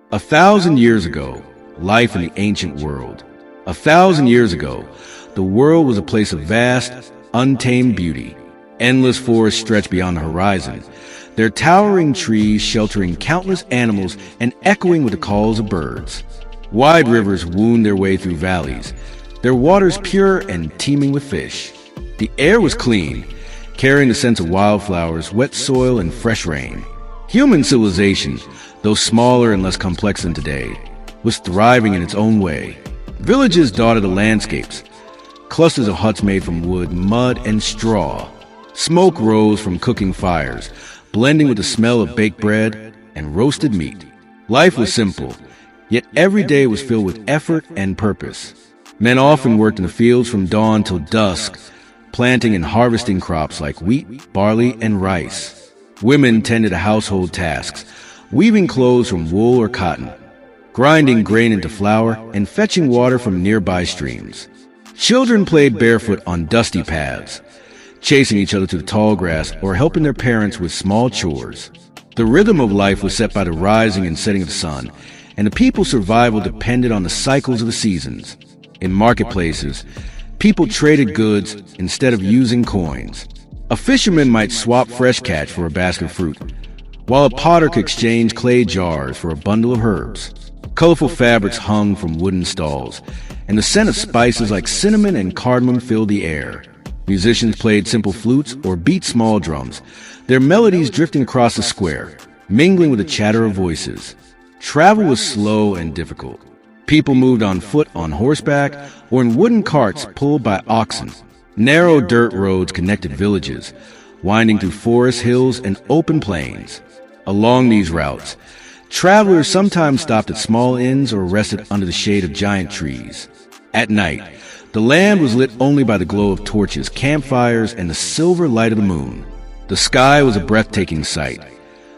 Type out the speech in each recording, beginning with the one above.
1,000 years ago, life in the ancient world. 1,000 years ago, the world was a place of vast, untamed beauty. Endless forests stretched beyond the horizon, their towering trees sheltering countless animals and echoing with the calls of birds. Wide rivers wound their way through valleys, their waters pure and teeming with fish. The air was clean, carrying the scent of wildflowers, wet soil, and fresh rain. Human civilization, though smaller and less complex than today, was thriving in its own way. Villages dotted the landscapes, clusters of huts made from wood, mud, and straw. Smoke rose from cooking fires, blending with the smell of baked bread and roasted meat. Life was simple, yet every day was filled with effort and purpose. Men often worked in the fields from dawn till dusk, planting and harvesting crops like wheat, barley, and rice. Women tended to household tasks, weaving clothes from wool or cotton, grinding grain into flour, and fetching water from nearby streams. Children played barefoot on dusty paths, chasing each other to the tall grass or helping their parents with small chores. The rhythm of life was set by the rising and setting of the sun, and the people's survival depended on the cycles of the seasons. In marketplaces, people traded goods instead of using coins. A fisherman might swap fresh catch for a basket of fruit, while a potter could exchange clay jars for a bundle of herbs. Colorful fabrics hung from wooden stalls, and the scent of spices like cinnamon and cardamom filled the air. Musicians played simple flutes or beat small drums, their melodies drifting across the square, mingling with the chatter of voices. Travel was slow and difficult. People moved on foot, on horseback, or in wooden carts pulled by oxen. Narrow dirt roads connected villages, winding through forests, hills, and open plains. Along these routes, travelers sometimes stopped at small inns or rested under the shade of giant trees. At night, the land was lit only by the glow of torches, campfires, and the silver light of the moon. The sky was a breathtaking sight,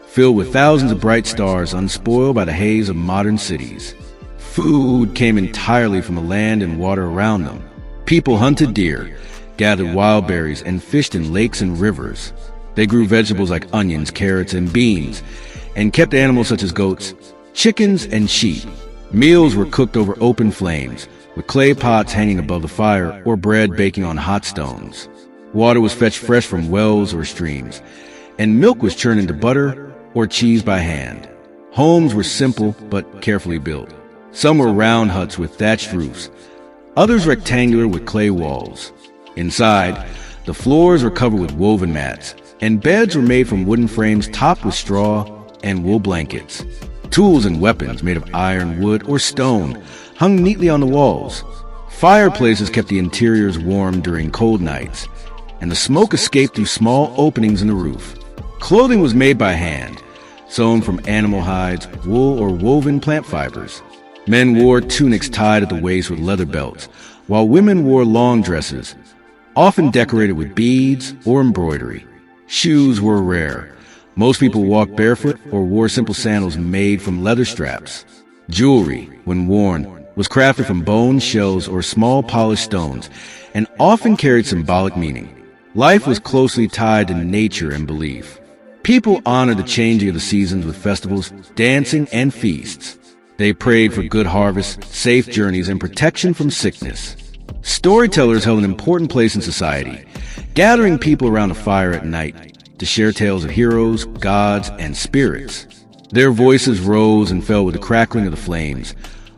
filled with thousands of bright stars unspoiled by the haze of modern cities. Food came entirely from the land and water around them. People hunted deer, gathered wild berries, and fished in lakes and rivers. They grew vegetables like onions, carrots, and beans, and kept animals such as goats, chickens, and sheep. Meals were cooked over open flames, with clay pots hanging above the fire or bread baking on hot stones. Water was fetched fresh from wells or streams, and milk was churned into butter or cheese by hand. Homes were simple but carefully built. Some were round huts with thatched roofs, others rectangular with clay walls. Inside, the floors were covered with woven mats, and beds were made from wooden frames topped with straw and wool blankets. Tools and weapons made of iron, wood, or stone hung neatly on the walls. Fireplaces kept the interiors warm during cold nights, and the smoke escaped through small openings in the roof. Clothing was made by hand, sewn from animal hides, wool, or woven plant fibers. Men wore tunics tied at the waist with leather belts, while women wore long dresses, often decorated with beads or embroidery. Shoes were rare. Most people walked barefoot or wore simple sandals made from leather straps. Jewelry, when worn, was crafted from bones, shells, or small polished stones, and often carried symbolic meaning. Life was closely tied to nature and belief. People honored the changing of the seasons with festivals, dancing, and feasts. They prayed for good harvests, safe journeys, and protection from sickness. Storytellers held an important place in society, gathering people around a fire at night to share tales of heroes, gods, and spirits. Their voices rose and fell with the crackling of the flames,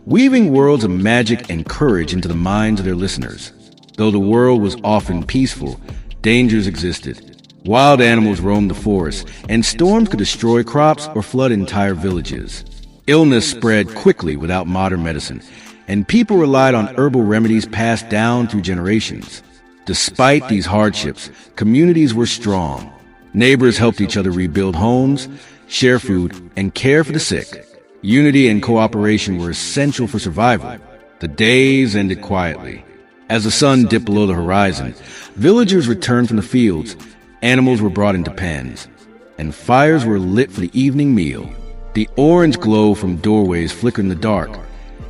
weaving worlds of magic and courage into the minds of their listeners. Though the world was often peaceful, dangers existed. Wild animals roamed the forest, and storms could destroy crops or flood entire villages. Illness spread quickly without modern medicine, and people relied on herbal remedies passed down through generations. Despite these hardships, communities were strong. Neighbors helped each other rebuild homes, share food, and care for the sick. Unity and cooperation were essential for survival. The days ended quietly. As the sun dipped below the horizon, villagers returned from the fields, animals were brought into pens, and fires were lit for the evening meal. The orange glow from doorways flickered in the dark,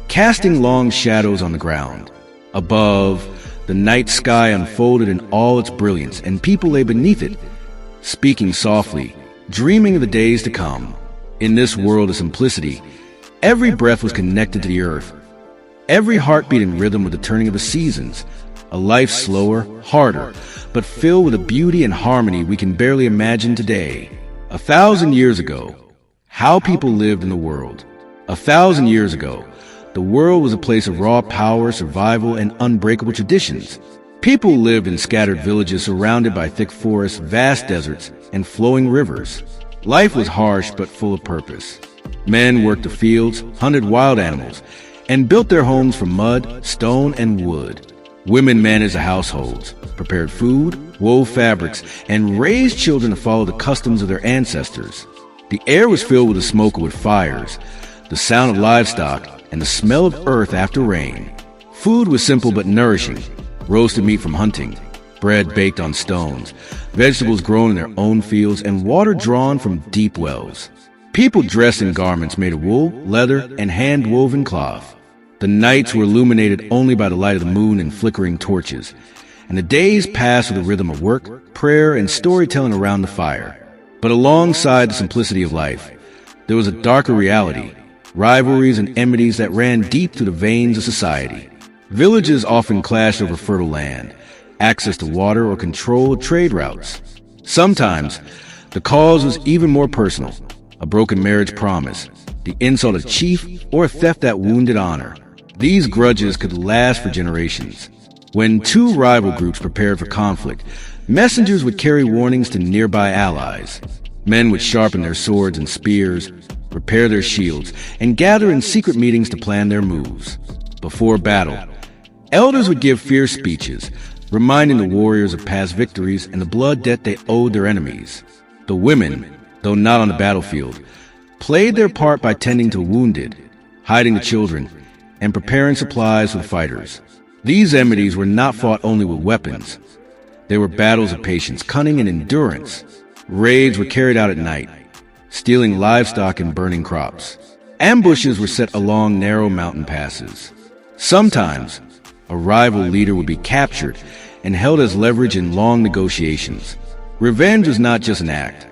casting long shadows on the ground. Above, the night sky unfolded in all its brilliance, and people lay beneath it, speaking softly, dreaming of the days to come. In this world of simplicity, Every breath was connected to the earth. Every heartbeat in rhythm with the turning of the seasons. A life slower, harder, but filled with a beauty and harmony we can barely imagine today. 1,000 years ago, how people lived in the world. 1,000 years ago, the world was a place of raw power, survival, and unbreakable traditions. People lived in scattered villages surrounded by thick forests, vast deserts, and flowing rivers. Life was harsh but full of purpose. Men worked the fields, hunted wild animals, and built their homes from mud, stone, and wood. Women managed the households, prepared food, wove fabrics, and raised children to follow the customs of their ancestors. The air was filled with the smoke of wood fires, the sound of livestock, and the smell of earth after rain. Food was simple but nourishing. Roasted meat from hunting, bread baked on stones, vegetables grown in their own fields, and water drawn from deep wells. People dressed in garments made of wool, leather, and hand-woven cloth. The nights were illuminated only by the light of the moon and flickering torches, and the days passed with a rhythm of work, prayer, and storytelling around the fire. But alongside the simplicity of life, there was a darker reality, rivalries and enmities that ran deep through the veins of society. Villages often clashed over fertile land, access to water, or control of trade routes. Sometimes, the cause was even more personal. A broken marriage promise, the insult of chief, or a theft that wounded honor. These grudges could last for generations. When two rival groups prepared for conflict, messengers would carry warnings to nearby allies. Men would sharpen their swords and spears, prepare their shields, and gather in secret meetings to plan their moves. Before battle, elders would give fierce speeches, reminding the warriors of past victories and the blood debt they owed their enemies. The women, though not on the battlefield, played their part by tending to wounded, hiding the children, and preparing supplies for the fighters. These enmities were not fought only with weapons. They were battles of patience, cunning, and endurance. Raids were carried out at night, stealing livestock and burning crops. Ambushes were set along narrow mountain passes. Sometimes, a rival leader would be captured and held as leverage in long negotiations. Revenge was not just an act.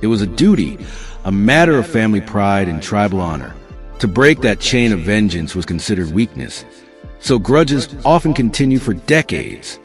It was a duty, a matter of family pride and tribal honor. To break that chain of vengeance was considered weakness, so grudges often continued for decades.